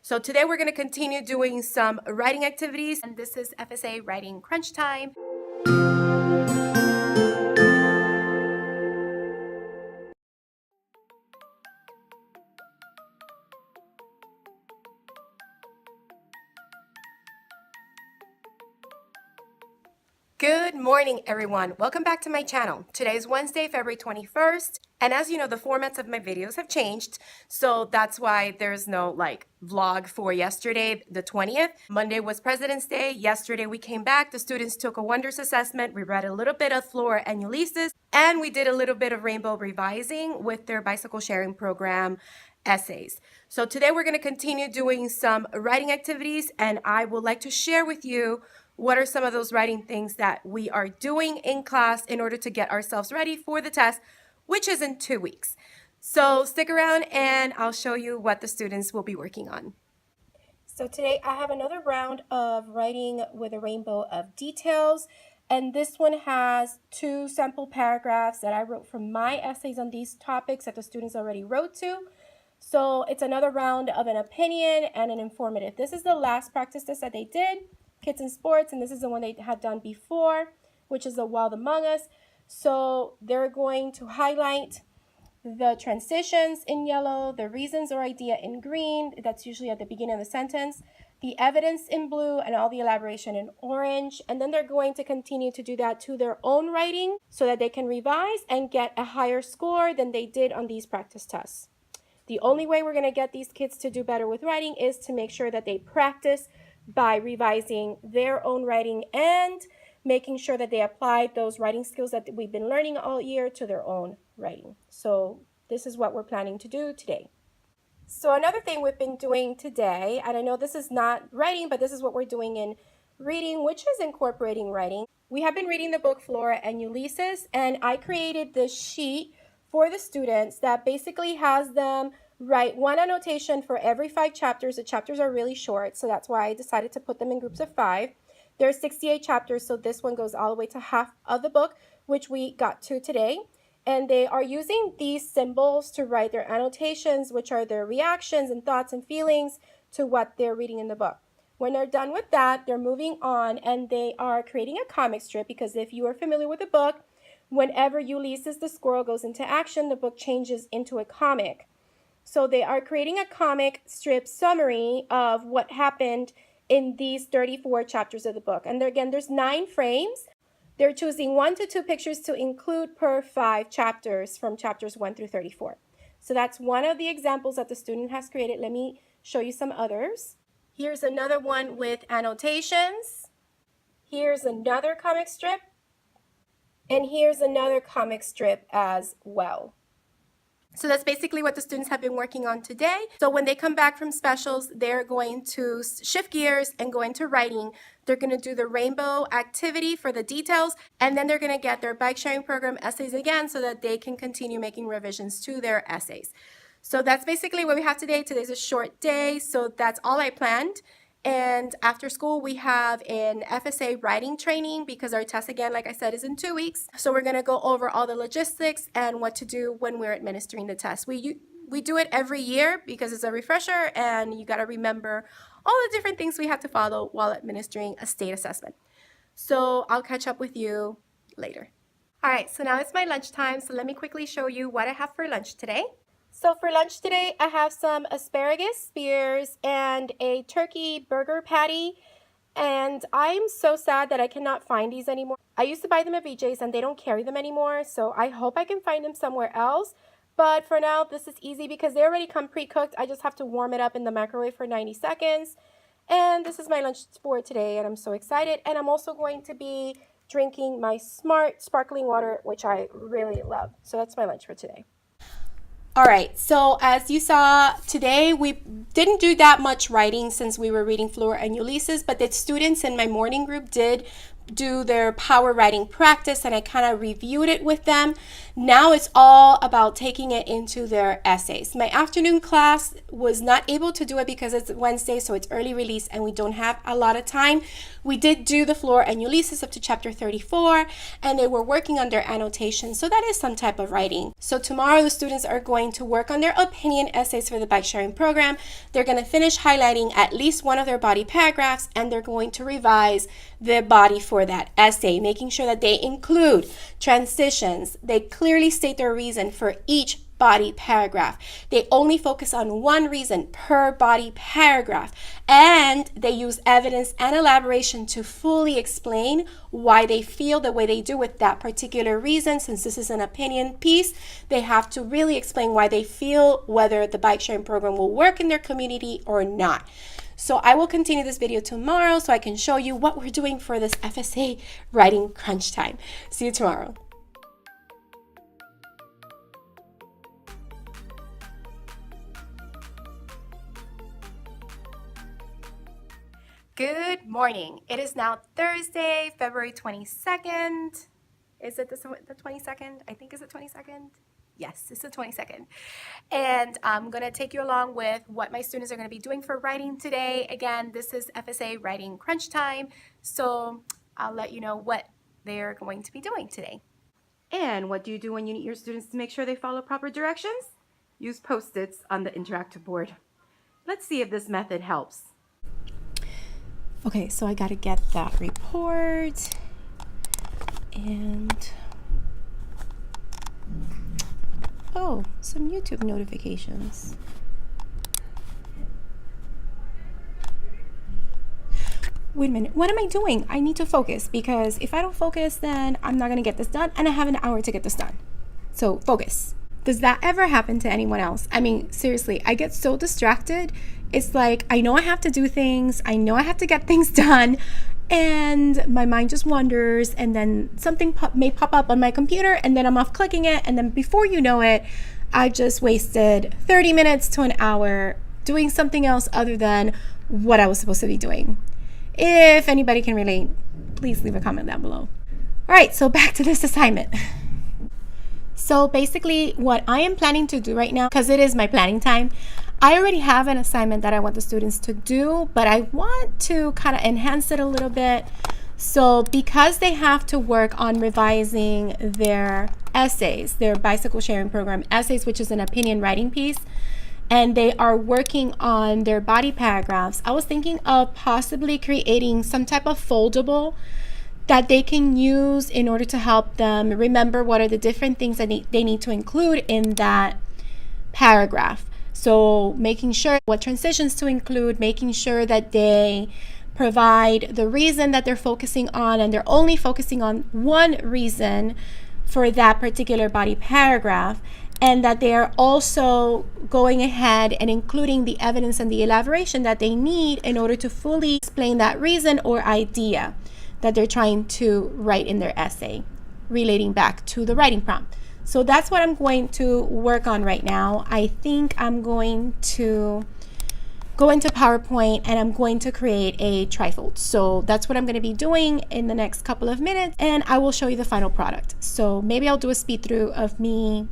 So today we're going to continue doing some writing activities, and this is FSA Writing Crunch Time. Good morning, everyone. Welcome back to my channel. Today is Wednesday, February 21st. And as you know, the formats of my videos have changed. So that's why there's no vlog for yesterday, the 20th. Monday was President's Day. Yesterday we came back. The students took a Wonders assessment. We read a little bit of Flora and Ulysses. And we did a little bit of rainbow revising with their bicycle sharing program essays. So today we're going to continue doing some writing activities. And I would like to share with you what are some of those writing things that we are doing in class in order to get ourselves ready for the test, which is in 2 weeks. So stick around and I'll show you what the students will be working on. So today I have another round of writing with a rainbow of details. And this one has 2 sample paragraphs that I wrote from my essays on these topics that the students already wrote to. So it's another round of an opinion and an informative. This is the last practice test that they did. Kids in Sports, and this is the one they had done before, which is the Wild Among Us. So they're going to highlight the transitions in yellow, the reasons or idea in green, that's usually at the beginning of the sentence, the evidence in blue, and all the elaboration in orange. And then they're going to continue to do that to their own writing so that they can revise and get a higher score than they did on these practice tests. The only way we're going to get these kids to do better with writing is to make sure that they practice by revising their own writing and making sure that they apply those writing skills that we've been learning all year to their own writing. So this is what we're planning to do today. So another thing we've been doing today, and I know this is not writing, but this is what we're doing in reading, which is incorporating writing. We have been reading the book Flora and Ulysses, and I created this sheet for the students that basically has them write one annotation for every 5 chapters. The chapters are really short, so that's why I decided to put them in groups of 5. There are 68 chapters, so this one goes all the way to half of the book, which we got to today. And they are using these symbols to write their annotations, which are their reactions and thoughts and feelings to what they're reading in the book. When they're done with that, they're moving on and they are creating a comic strip, because if you are familiar with the book, whenever Ulysses the squirrel goes into action, the book changes into a comic. So they are creating a comic strip summary of what happened in these 34 chapters of the book. And again, there's 9 frames. They're choosing 1 to 2 pictures to include per 5 chapters from chapters 1 through 34. So that's one of the examples that the student has created. Let me show you some others. Here's another one with annotations. Here's another comic strip. And here's another comic strip as well. So that's basically what the students have been working on today. So when they come back from specials, they're going to shift gears and go into writing. They're going to do the rainbow activity for the details, and then they're going to get their bike sharing program essays again so that they can continue making revisions to their essays. So that's basically what we have today. Today's a short day, so that's all I planned. And after school, we have an FSA writing training because our test, again, like I said, is in 2 weeks. So we're going to go over all the logistics and what to do when we're administering the test. We do it every year because it's a refresher and you got to remember all the different things we have to follow while administering a state assessment. So I'll catch up with you later. All right, so now it's my lunchtime. So let me quickly show you what I have for lunch today. So for lunch today, I have some asparagus spears and a turkey burger patty. And I'm so sad that I cannot find these anymore. I used to buy them at BJ's and they don't carry them anymore. So I hope I can find them somewhere else. But for now, this is easy because they already come pre-cooked. I just have to warm it up in the microwave for 90 seconds. And this is my lunch for today and I'm so excited. And I'm also going to be drinking my Smart sparkling water, which I really love. So that's my lunch for today. All right, so as you saw today, we didn't do that much writing since we were reading Flora and Ulysses, but the students in my morning group did do their power writing practice and I kind of reviewed it with them. Now it's all about taking it into their essays. My afternoon class was not able to do it because it's Wednesday, so it's early release and we don't have a lot of time. We did do the Flora and Ulysses up to chapter 34 and they were working on their annotations, so that is some type of writing. So tomorrow the students are going to work on their opinion essays for the bike sharing program. They're going to finish highlighting at least one of their body paragraphs and they're going to revise the body for that essay, making sure that they include transitions. They clearly state their reason for each body paragraph. They only focus on one reason per body paragraph, and they use evidence and elaboration to fully explain why they feel the way they do with that particular reason. Since this is an opinion piece, they have to really explain why they feel whether the bike sharing program will work in their community or not. So I will continue this video tomorrow so I can show you what we're doing for this FSA writing crunch time. See you tomorrow. Good morning. It is now Thursday, February 22nd. Is it the 22nd? I think it's the 22nd. Yes, it's the 22nd. And I'm going to take you along with what my students are going to be doing for writing today. Again, this is FSA writing crunch time. So I'll let you know what they're going to be doing today. And what do you do when you need your students to make sure they follow proper directions? Use Post-its on the interactive board. Let's see if this method helps. Okay, so I got to get that report and oh, some YouTube notifications. Wait a minute, what am I doing? I need to focus because if I don't focus, then I'm not going to get this done and I have an hour to get this done. So focus. Does that ever happen to anyone else? I mean, seriously, I get so distracted. It's like, I know I have to do things. I know I have to get things done. And my mind just wanders. And then something may pop up on my computer. And then I'm off clicking it. And then before you know it, I just wasted 30 minutes to an hour doing something else other than what I was supposed to be doing. If anybody can relate, please leave a comment down below. All right, so back to this assignment. So basically what I am planning to do right now, because it is my planning time, I already have an assignment that I want the students to do, but I want to kind of enhance it a little bit. So because they have to work on revising their essays, their bicycle sharing program essays, which is an opinion writing piece, and they are working on their body paragraphs, I was thinking of possibly creating some type of foldable that they can use in order to help them remember what are the different things that they need to include in that paragraph. So making sure what transitions to include, making sure that they provide the reason that they're focusing on, and they're only focusing on one reason for that particular body paragraph, and that they are also going ahead and including the evidence and the elaboration that they need in order to fully explain that reason or idea that they're trying to write in their essay, relating back to the writing prompt. So that's what I'm going to work on right now. I think I'm going to go into PowerPoint and I'm going to create a trifold. So that's what I'm going to be doing in the next couple of minutes, and I will show you the final product. So maybe I'll do a speed through of me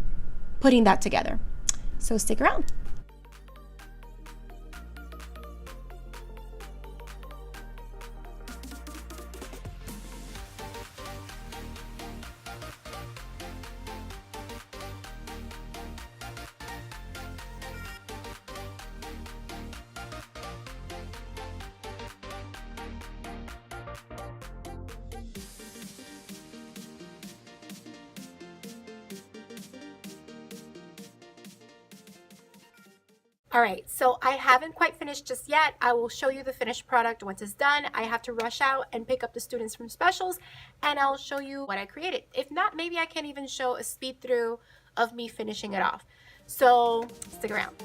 putting that together. So stick around. All right, so I haven't quite finished just yet. I will show you the finished product once it's done. I have to rush out and pick up the students from specials, and I'll show you what I created. If not, maybe I can even show a speed through of me finishing it off. So stick around.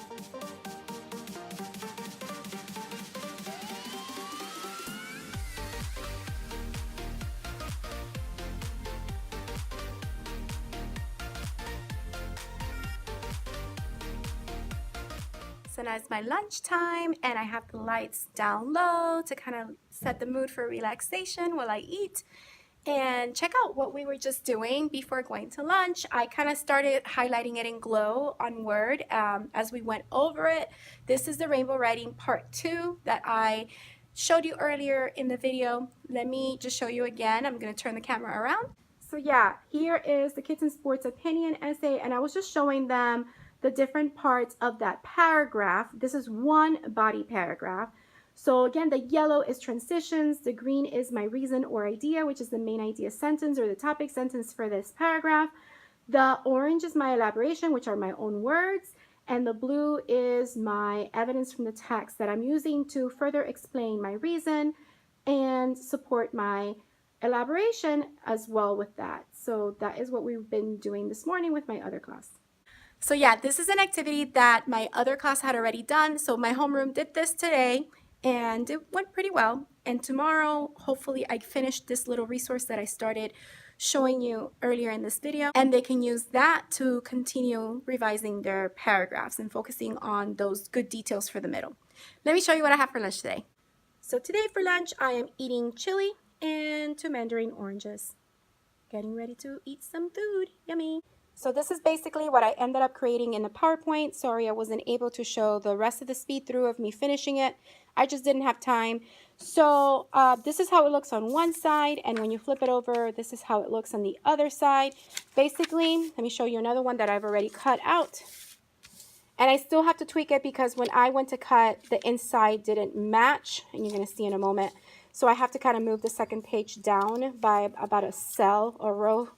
and it's my lunchtime, and I have the lights down low to kind of set the mood for relaxation while I eat. And check out what we were just doing before going to lunch. I kind of started highlighting it in Glow on Word as we went over it. This is the rainbow writing part 2 that I showed you earlier in the video. Let me just show you again. I'm going to turn the camera around. So yeah, here is the Kids in Sports opinion essay, and I was just showing them the different parts of that paragraph. This is one body paragraph. So again, the yellow is transitions, the green is my reason or idea, which is the main idea sentence or the topic sentence for this paragraph. The orange is my elaboration, which are my own words, and the blue is my evidence from the text that I'm using to further explain my reason and support my elaboration as well with that. So that is what we've been doing this morning with my other class. So yeah, this is an activity that my other class had already done. So my homeroom did this today, and it went pretty well. And tomorrow, hopefully I finished this little resource that I started showing you earlier in this video, and they can use that to continue revising their paragraphs and focusing on those good details for the middle. Let me show you what I have for lunch today. So today for lunch, I am eating chili and 2 mandarin oranges. Getting ready to eat some food. Yummy. So this is basically what I ended up creating in the PowerPoint. Sorry, I wasn't able to show the rest of the speed through of me finishing it. I just didn't have time. So this is how it looks on one side, and when you flip it over, this is how it looks on the other side. Basically, let me show you another one that I've already cut out. And I still have to tweak it because when I went to cut, the inside didn't match, and you're going to see in a moment. So I have to kind of move the second page down by about a cell or row.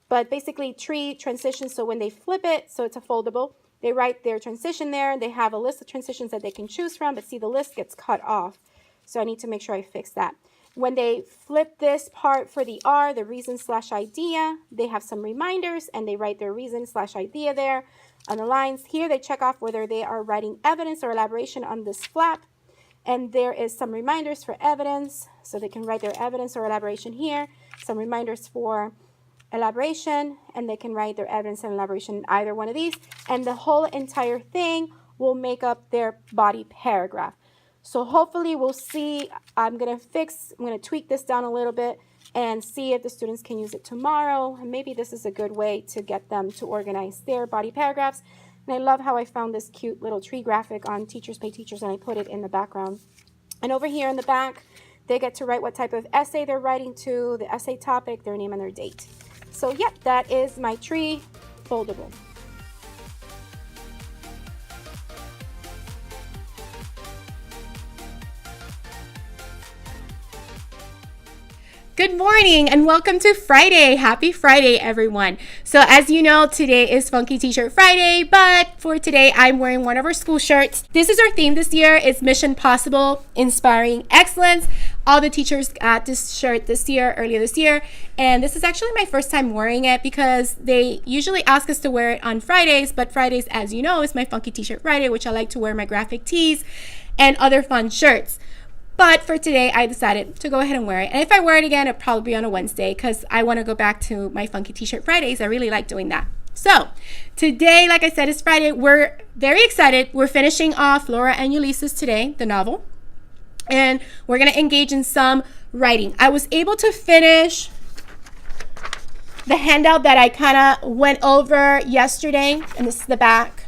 But basically, tree transitions, so when they flip it, so it's a foldable, they write their transition there. They have a list of transitions that they can choose from, but see, the list gets cut off. So I need to make sure I fix that. When they flip this part for the R, the reason/idea, they have some reminders, and they write their reason/idea there on the lines. Here, they check off whether they are writing evidence or elaboration on this flap. And there is some reminders for evidence, so they can write their evidence or elaboration here. Some reminders for elaboration, and they can write their evidence and elaboration in either one of these, and the whole entire thing will make up their body paragraph. So hopefully we'll see. I'm going to tweak this down a little bit and see if the students can use it tomorrow, and maybe this is a good way to get them to organize their body paragraphs. And I love how I found this cute little tree graphic on Teachers Pay Teachers, and I put it in the background. And over here in the back, they get to write what type of essay they're writing to, the essay topic, their name, and their date. So yep, that is my tree foldable. Good morning and welcome to Friday. Happy Friday, everyone. So as you know, today is Funky T-shirt Friday, but for today, I'm wearing one of our school shirts. This is our theme this year. It's Mission Possible, Inspiring Excellence. All the teachers got this shirt earlier this year, and this is actually my first time wearing it because they usually ask us to wear it on Fridays, but Fridays, as you know, is my Funky T-shirt Friday, which I like to wear my graphic tees and other fun shirts. But for today, I decided to go ahead and wear it. And if I wear it again, it'll probably be on a Wednesday because I want to go back to my Funky T-shirt Fridays. I really like doing that. So today, like I said, is Friday. We're very excited. We're finishing off Flora and Ulysses today, the novel. And we're going to engage in some writing. I was able to finish the handout that I kind of went over yesterday. And this is the back.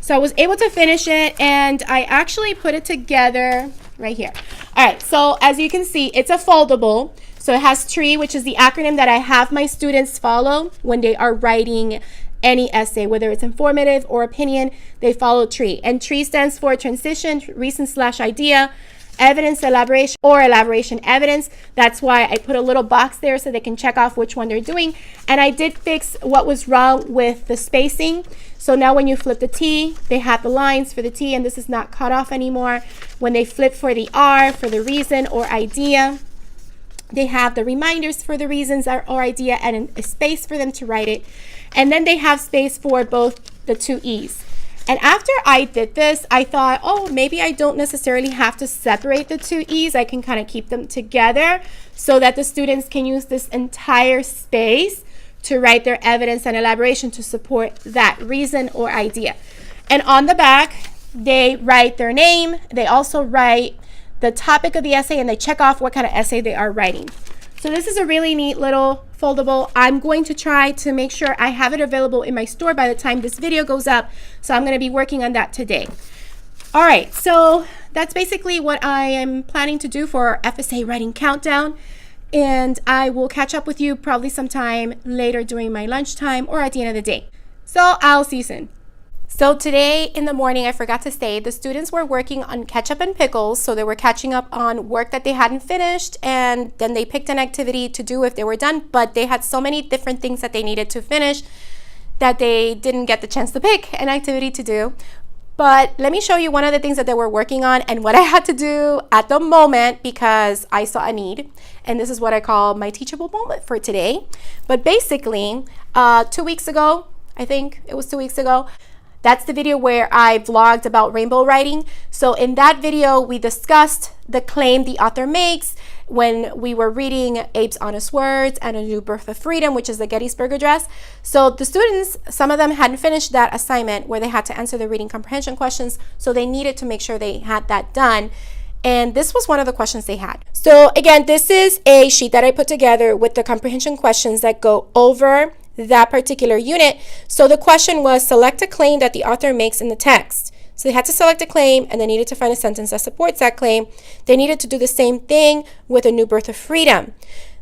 So I was able to finish it, and I actually put it together right here. All right, so as you can see, it's a foldable. So it has TREE, which is the acronym that I have my students follow when they are writing any essay, whether it's informative or opinion, they follow TREE. And TREE stands for transition, reason/idea, evidence, elaboration, or elaboration evidence. That's why I put a little box there so they can check off which one they're doing. And I did fix what was wrong with the spacing. So now when you flip the T, they have the lines for the T, and this is not cut off anymore. When they flip for the R, for the reason or idea, they have the reminders for the reasons or idea and a space for them to write it. And then they have space for both the 2 E's. And after I did this, I thought, oh, maybe I don't necessarily have to separate the 2 E's. I can kind of keep them together so that the students can use this entire space to write their evidence and elaboration to support that reason or idea. And on the back, they write their name. They also write the topic of the essay, and they check off what kind of essay they are writing. So this is a really neat little foldable. I'm going to try to make sure I have it available in my store by the time this video goes up. So I'm going to be working on that today. All right, so that's basically what I am planning to do for our FSA writing countdown. And I will catch up with you probably sometime later during my lunchtime or at the end of the day. So I'll see you soon. So today in the morning, I forgot to say, the students were working on ketchup and pickles. So they were catching up on work that they hadn't finished, and then they picked an activity to do if they were done, but they had so many different things that they needed to finish that they didn't get the chance to pick an activity to do. But let me show you one of the things that they were working on and what I had to do at the moment because I saw a need. And this is what I call my teachable moment for today. But basically, 2 weeks ago, I think it was 2 weeks ago, that's the video where I vlogged about rainbow writing. So in that video, we discussed the claim the author makes when we were reading Abe's Honest Words and A New Birth of Freedom, which is the Gettysburg Address. So the students, some of them hadn't finished that assignment where they had to answer the reading comprehension questions. So they needed to make sure they had that done. And this was one of the questions they had. So again, this is a sheet that I put together with the comprehension questions that go over that particular unit. So the question was, select a claim that the author makes in the text. So they had to select a claim and they needed to find a sentence that supports that claim. They needed to do the same thing with A New Birth of Freedom.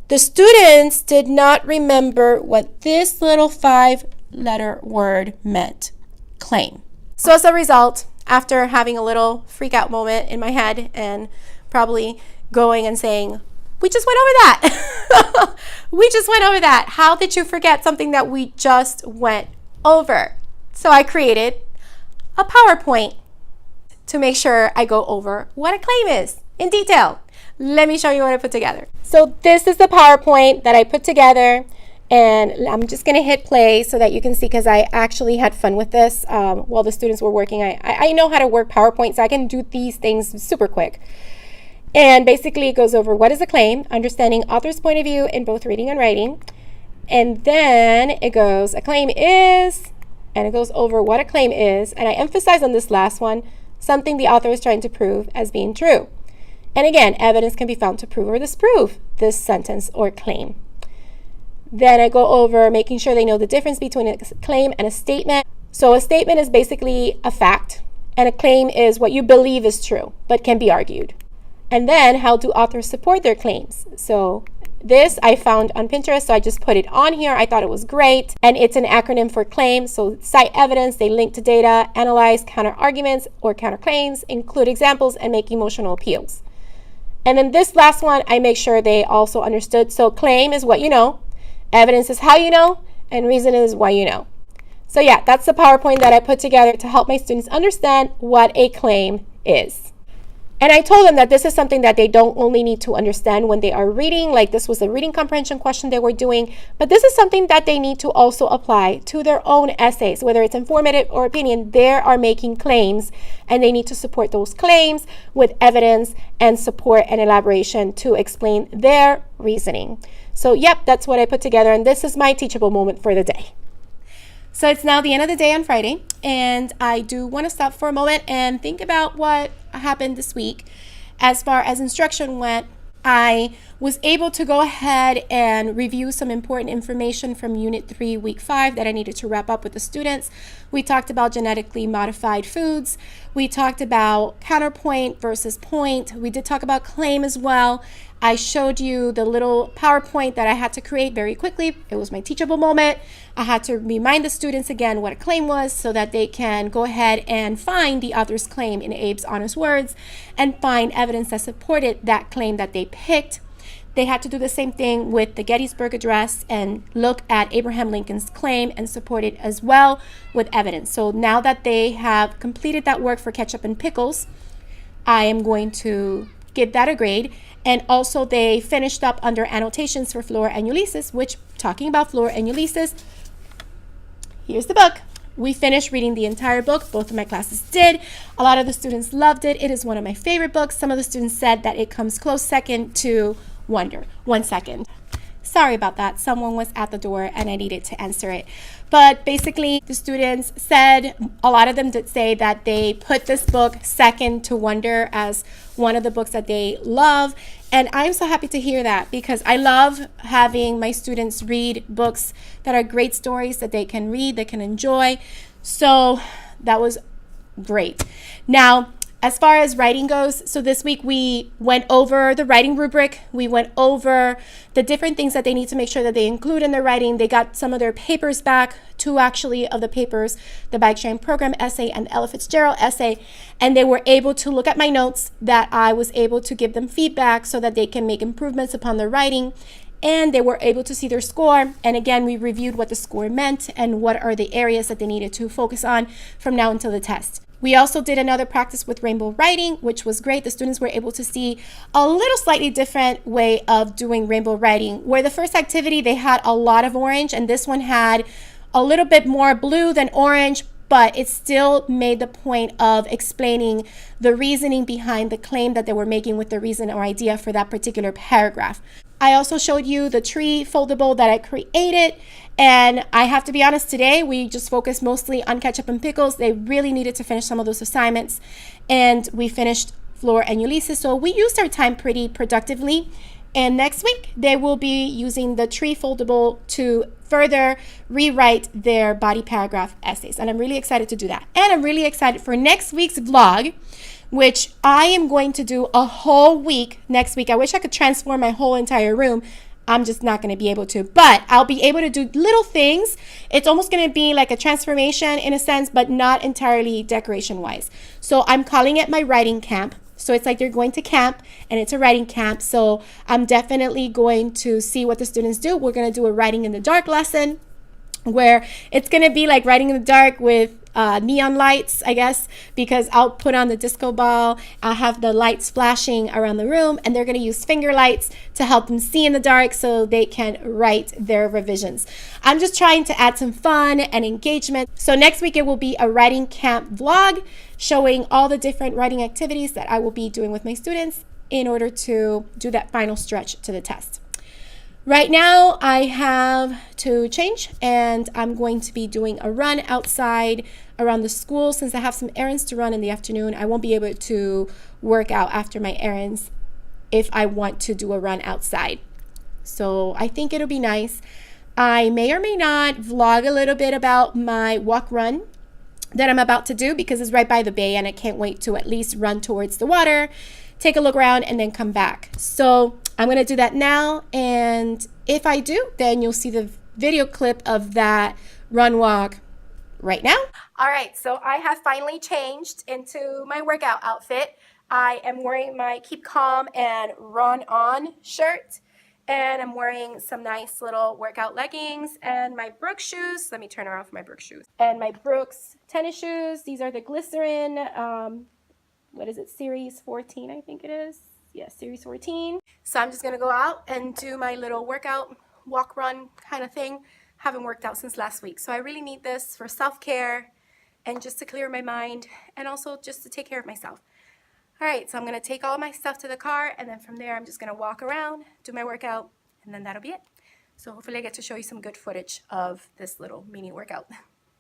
The students did not remember what this little 5-letter word meant, claim. So as a result, after having a little freak out moment in my head and probably going and saying, we just went over that. We just went over that. How did you forget something that we just went over? So I created a PowerPoint to make sure I go over what a claim is in detail. Let me show you what I put together. So this is the PowerPoint that I put together, and I'm just going to hit play so that you can see, because I actually had fun with this while the students were working. I know how to work PowerPoint, so I can do these things super quick. And basically it goes over what is a claim, understanding author's point of view in both reading and writing. And then it goes, a claim is, and it goes over what a claim is. And I emphasize on this last one, something the author is trying to prove as being true. And again, evidence can be found to prove or disprove this sentence or claim. Then I go over making sure they know the difference between a claim and a statement. So a statement is basically a fact, and a claim is what you believe is true, but can be argued. And then how do authors support their claims? So this I found on Pinterest, so I just put it on here. I thought it was great. And it's an acronym for claim. So cite evidence, they link to data, analyze counter arguments or counterclaims, include examples, and make emotional appeals. And then this last one, I make sure they also understood. So claim is what you know, evidence is how you know, and reason is why you know. So yeah, that's the PowerPoint that I put together to help my students understand what a claim is. And I told them that this is something that they don't only need to understand when they are reading, like this was a reading comprehension question they were doing, but this is something that they need to also apply to their own essays, whether it's informative or opinion. They are making claims, and they need to support those claims with evidence and support and elaboration to explain their reasoning. So yep, that's what I put together, and this is my teachable moment for the day. So it's now the end of the day on Friday, and I do want to stop for a moment and think about what happened this week. As far as instruction went, I was able to go ahead and review some important information from Unit 3, Week 5 that I needed to wrap up with the students. We talked about genetically modified foods. We talked about counterpoint versus point. We did talk about claim as well. I showed you the little PowerPoint that I had to create very quickly. It was my teachable moment. I had to remind the students again what a claim was so that they can go ahead and find the author's claim in Abe's Honest Words and find evidence that supported that claim that they picked. They had to do the same thing with the Gettysburg Address and look at Abraham Lincoln's claim and support it as well with evidence. So now that they have completed that work for ketchup and pickles, I am going to give that a grade. And also they finished up under annotations for Flora and Ulysses, which, talking about Flora and Ulysses, here's the book. We finished reading the entire book. Both of my classes did. A lot of the students loved it. It is one of my favorite books. Some of the students said that it comes close second to Wonder. 1 second. Sorry about that. Someone was at the door and I needed to answer it. But basically, the students said, a lot of them did say that they put this book second to Wonder as one of the books that they love. And I'm so happy to hear that, because I love having my students read books that are great stories that they can read, they can enjoy. So that was great. Now, as far as writing goes, so this week we went over the writing rubric. We went over the different things that they need to make sure that they include in their writing. They got some of their papers back, two actually of the papers, the Bike Sharing Program essay and the Ella Fitzgerald essay, and they were able to look at my notes that I was able to give them feedback so that they can make improvements upon their writing. And they were able to see their score. And again, we reviewed what the score meant and what are the areas that they needed to focus on from now until the test. We also did another practice with rainbow writing, which was great. The students were able to see a little slightly different way of doing rainbow writing, where the first activity, they had a lot of orange, and this one had a little bit more blue than orange, but it still made the point of explaining the reasoning behind the claim that they were making with the reason or idea for that particular paragraph. I also showed you the tree foldable that I created, and I have to be honest, today we just focused mostly on ketchup and pickles. They really needed to finish some of those assignments, and we finished Flora and Ulysses, so we used our time pretty productively. And next week they will be using the tree foldable to further rewrite their body paragraph essays, and I'm really excited to do that. And I'm really excited for next week's vlog, which I am going to do a whole week next week. I wish I could transform my whole entire room. I'm just not going to be able to, but I'll be able to do little things. It's almost going to be like a transformation in a sense, but not entirely decoration wise. So I'm calling it my writing camp. So it's like they're going to camp and it's a writing camp. So I'm definitely going to see what the students do. We're going to do a writing in the dark lesson, where it's going to be like writing in the dark with neon lights, I guess, because I'll put on the disco ball. I'll have the lights flashing around the room, and they're going to use finger lights to help them see in the dark so they can write their revisions. I'm just trying to add some fun and engagement. So next week it will be a writing camp vlog showing all the different writing activities that I will be doing with my students in order to do that final stretch to the test. Right now I have to change, and I'm going to be doing a run outside around the school. Since I have some errands to run in the afternoon, I won't be able to work out after my errands if I want to do a run outside. So I think it'll be nice. I may or may not vlog a little bit about my walk run that I'm about to do, because it's right by the bay and I can't wait to at least run towards the water, take a look around, and then come back. So I'm going to do that now, and if I do, then you'll see the video clip of that run walk right now. All right, so I have finally changed into my workout outfit. I am wearing my Keep Calm and Run On shirt, and I'm wearing some nice little workout leggings and my Brooks shoes. Let me turn around for my Brooks shoes. And my Brooks tennis shoes. These are the Glycerin, what is it, Series 14, I think it is. Yes, Series 14. So I'm just going to go out and do my little workout, walk, run kind of thing. Haven't worked out since last week. So I really need this for self-care and just to clear my mind and also just to take care of myself. All right, so I'm going to take all my stuff to the car, and then from there I'm just going to walk around, do my workout, and then that'll be it. So hopefully I get to show you some good footage of this little mini workout.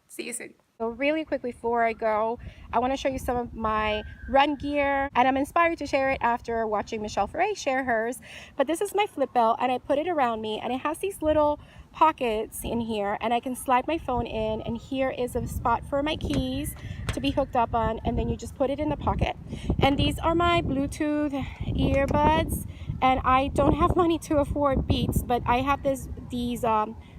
See you soon. So really quick before I go, I want to show you some of my run gear, and I'm inspired to share it after watching Michelle Ferre share hers. But this is my flip belt, and I put it around me, and it has these little pockets in here, and I can slide my phone in, and here is a spot for my keys to be hooked up on, and then you just put it in the pocket. And these are my Bluetooth earbuds, and I don't have money to afford Beats, but I have these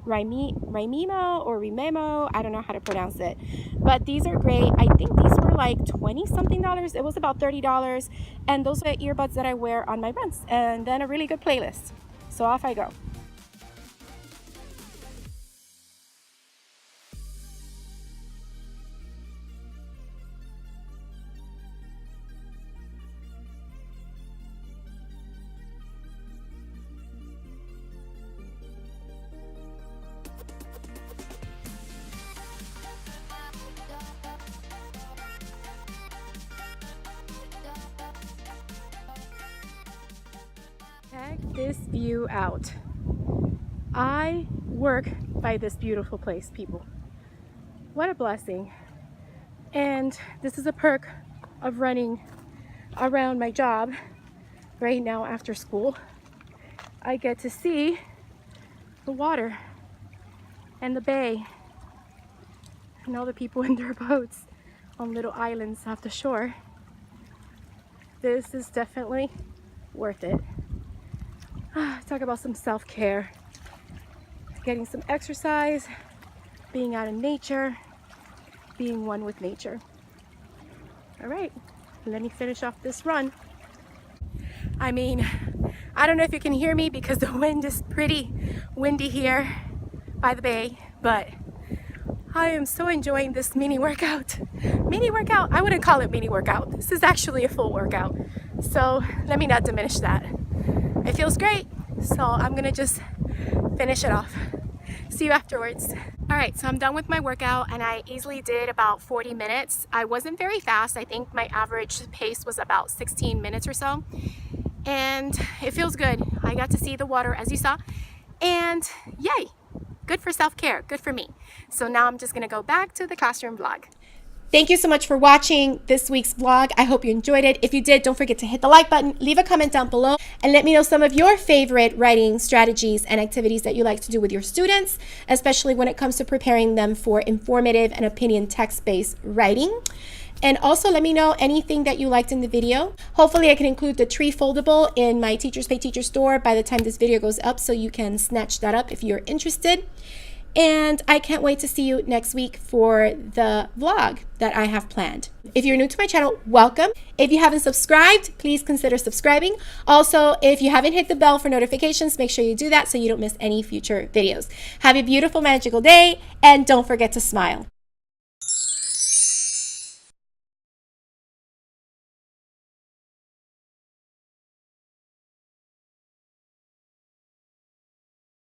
Rimemo or Rimemo, I don't know how to pronounce it, but these are great. I think these were like 20 something dollars. It was about $30, and those are the earbuds that I wear on my runs, and then a really good playlist. So off I go. Check this view out. I work by this beautiful place, people. What a blessing. And this is a perk of running around my job right now after school. I get to see the water and the bay and all the people in their boats on little islands off the shore. This is definitely worth it. Talk about some self-care. Getting some exercise, being out in nature, being one with nature. All right, let me finish off this run. I mean, I don't know if you can hear me because the wind is pretty windy here by the bay, but I am so enjoying this mini workout. Mini workout? I wouldn't call it mini workout. This is actually a full workout. So let me not diminish that. It feels great, so I'm gonna just finish it off. See you afterwards. All right, so I'm done with my workout and I easily did about 40 minutes. I wasn't very fast. I think my average pace was about 16 minutes or so. And it feels good. I got to see the water as you saw. And yay, good for self-care, good for me. So now I'm just gonna go back to the classroom vlog. Thank you so much for watching this week's vlog. I hope you enjoyed it. If you did, don't forget to hit the like button, leave a comment down below, and let me know some of your favorite writing strategies and activities that you like to do with your students, especially when it comes to preparing them for informative and opinion text-based writing. And also let me know anything that you liked in the video. Hopefully I can include the T.R.E.E foldable in my Teachers Pay Teacher store by the time this video goes up, so you can snatch that up if you're interested. And I can't wait to see you next week for the vlog that I have planned. If you're new to my channel, welcome. If you haven't subscribed, please consider subscribing. Also, if you haven't hit the bell for notifications, make sure you do that so you don't miss any future videos. Have a beautiful, magical day, and don't forget to smile.